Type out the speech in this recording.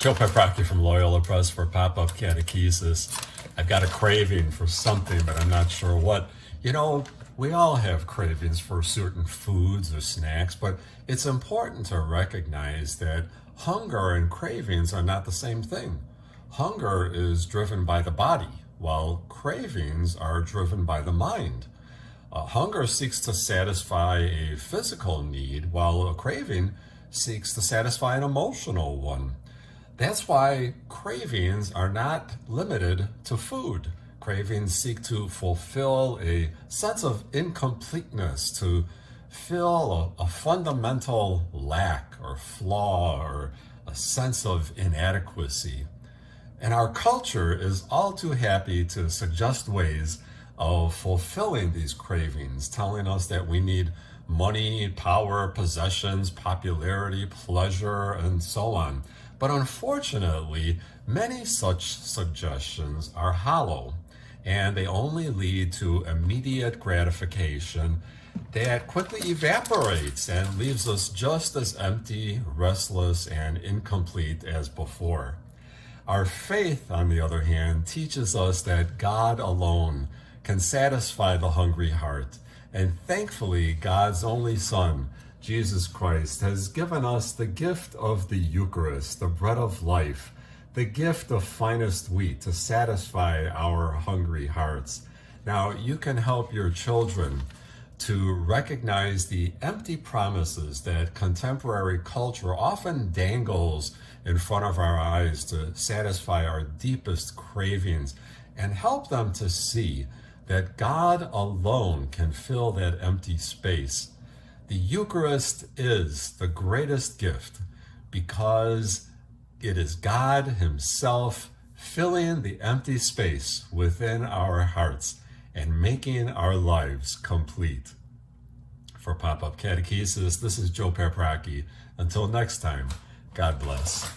Joe Paprocki from Loyola Press for Pop-Up Catechesis. I've got a craving for something, but I'm not sure what. You know, we all have cravings for certain foods or snacks, but it's important to recognize that hunger and cravings are not the same thing. Hunger is driven by the body, while cravings are driven by the mind. Hunger seeks to satisfy a physical need, while a craving seeks to satisfy an emotional one. That's why cravings are not limited to food. Cravings seek to fulfill a sense of incompleteness, to fill a fundamental lack or flaw or a sense of inadequacy. And our culture is all too happy to suggest ways of fulfilling these cravings, telling us that we need money, power, possessions, popularity, pleasure, and so on. But unfortunately, many such suggestions are hollow, and they only lead to immediate gratification that quickly evaporates and leaves us just as empty, restless, and incomplete as before. Our faith, on the other hand, teaches us that God alone can satisfy the hungry heart, and thankfully, God's only Son, Jesus Christ, has given us the gift of the Eucharist, the bread of life, the gift of finest wheat to satisfy our hungry hearts. Now, you can help your children to recognize the empty promises that contemporary culture often dangles in front of our eyes to satisfy our deepest cravings, and help them to see that God alone can fill that empty space. The Eucharist is the greatest gift because it is God Himself filling the empty space within our hearts and making our lives complete. For Pop-Up Catechesis, this is Joe Paprocki. Until next time, God bless.